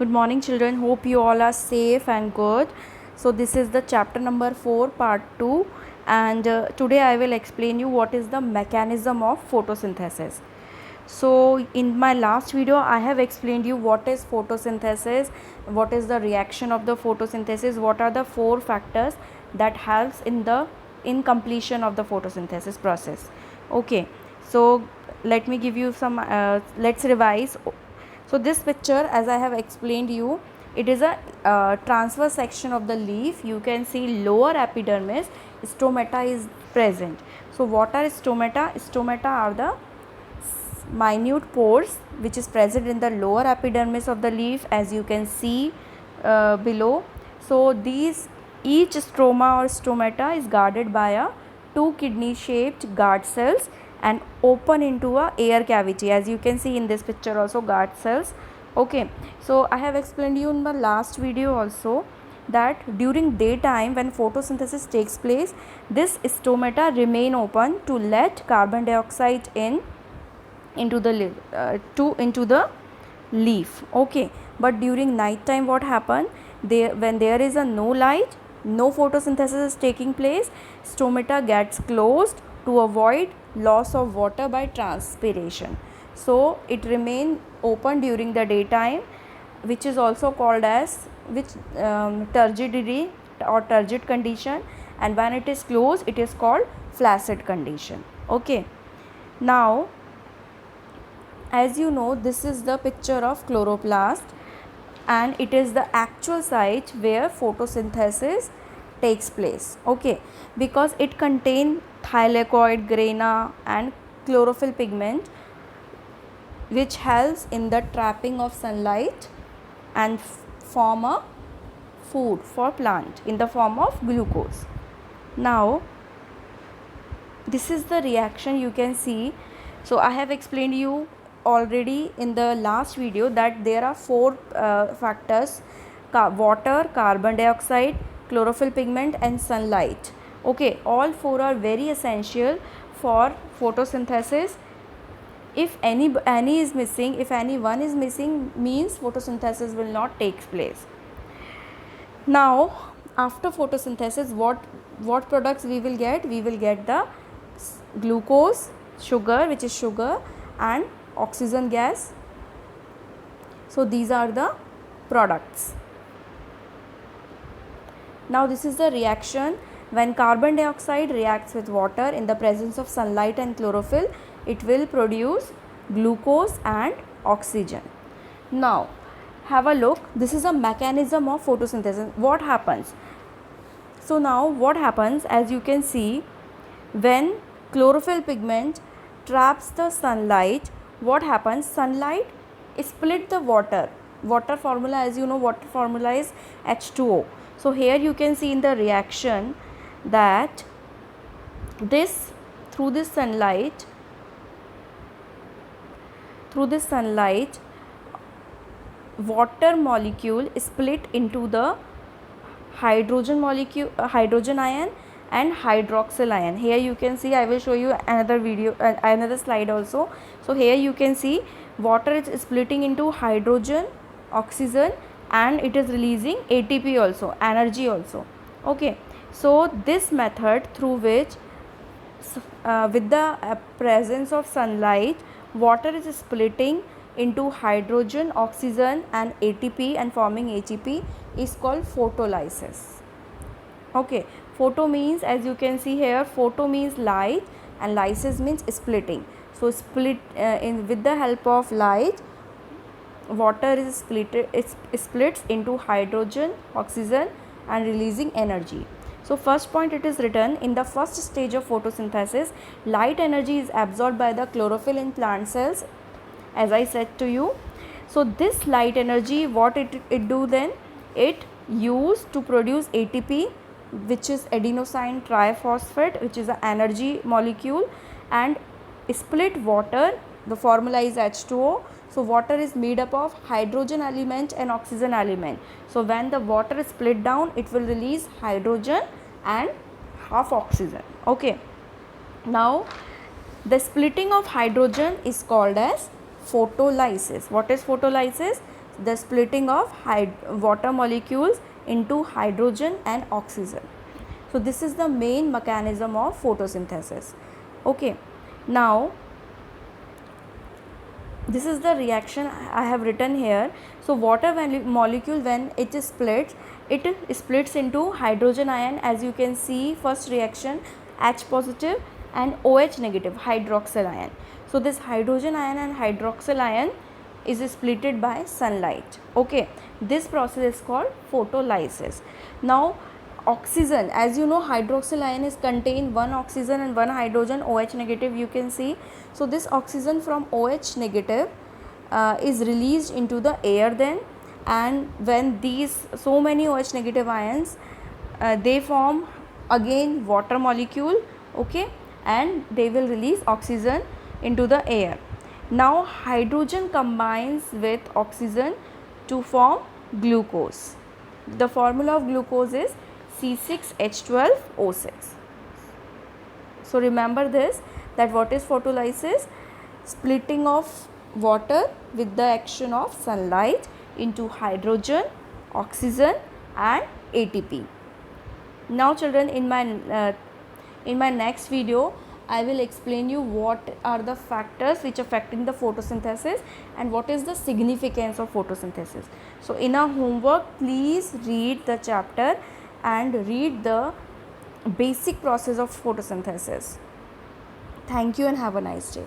Good morning, children. Hope you all are safe and good. So this is the chapter number 4 part 2, and today I will explain you what is the mechanism of photosynthesis. So in my last video I have explained you what is photosynthesis, what is the reaction of the photosynthesis, what are the 4 factors that helps in completion of the photosynthesis process. Okay, so let me give you some let's revise. So this picture, as I have explained you, it is a transverse section of the leaf. You can see lower epidermis, stomata is present. So what are stomata? Stomata are the minute pores which is present in the lower epidermis of the leaf, as you can see below. So each stroma or stomata is guarded by a 2 kidney shaped guard cells and open into a air cavity, as you can see in this picture also, guard cells. Okay, so I have explained you in the last video also that during daytime when photosynthesis takes place, this stomata remain open to let carbon dioxide into the leaf. Okay, but during night time what happen, when there is a no light, no photosynthesis is taking place, stomata gets closed to avoid loss of water by transpiration. So it remain open during the daytime, which is also called as turgidity or turgid condition, and when it is closed it is called flaccid condition. Okay, now as you know, this is the picture of chloroplast, and it is the actual site where photosynthesis takes place. Okay, because it contains thylakoid, grana and chlorophyll pigment, which helps in the trapping of sunlight and form a food for plant in the form of glucose. Now this is the reaction you can see. So I have explained you already in the last video that there are 4 factors: water, carbon dioxide, chlorophyll pigment and sunlight. Okay, all 4 are very essential for photosynthesis. If any is missing, if any one is missing, means photosynthesis will not take place. Now after photosynthesis, what products we will get? We will get the glucose, sugar, which is sugar, and oxygen gas. So these are the products. Now this is the reaction. When carbon dioxide reacts with water in the presence of sunlight and chlorophyll, it will produce glucose and oxygen. Now have a look. This is a mechanism of photosynthesis. What happens? So now what happens, as you can see, when chlorophyll pigment traps the sunlight, what happens? Sunlight split the water formula. As you know, water formula is H2O. So here you can see in the reaction that through this sunlight water molecule is split into the hydrogen ion and hydroxyl ion. Here you can see, I will show you another slide also. So here you can see water is splitting into hydrogen, oxygen, and it is releasing ATP also, energy also. Okay, so this method through which with the presence of sunlight, water is splitting into hydrogen, oxygen and ATP and forming ATP is called photolysis. Okay, photo means, as you can see here, photo means light and lysis means splitting. So with the help of light, water is splits into hydrogen, oxygen and releasing energy. So first point, it is written, in the first stage of photosynthesis, light energy is absorbed by the chlorophyll in plant cells, as I said to you. So this light energy, what it do then? It used to produce ATP, which is adenosine triphosphate, which is an energy molecule, and split water. The formula is H2O. So water is made up of hydrogen element and oxygen element. So when the water is split down, it will release hydrogen and half oxygen. Okay, now the splitting of hydrogen is called as photolysis. What is photolysis? the splitting of water molecules into hydrogen and oxygen. So this is the main mechanism of photosynthesis. Okay, now this is the reaction I have written here. So water molecule, when it splits into hydrogen ion. As you can see, first reaction H positive and OH negative, hydroxyl ion. So this hydrogen ion and hydroxyl ion is splitted by sunlight. Okay, this process is called photolysis. Now oxygen, as you know, hydroxyl ion is contain one oxygen and one hydrogen, OH negative, you can see. So this oxygen from OH negative is released into the air then, and when these so many OH negative ions they form again water molecule, okay, and they will release oxygen into the air. Now hydrogen combines with oxygen to form glucose. The formula of glucose is C6H12O6. So remember this, that what is photolysis? Splitting of water with the action of sunlight into hydrogen, oxygen and ATP. Now children, in my next video I will explain you what are the factors which affecting the photosynthesis and what is the significance of photosynthesis. So in our homework, please read the chapter and read the basic process of photosynthesis. Thank you and have a nice day.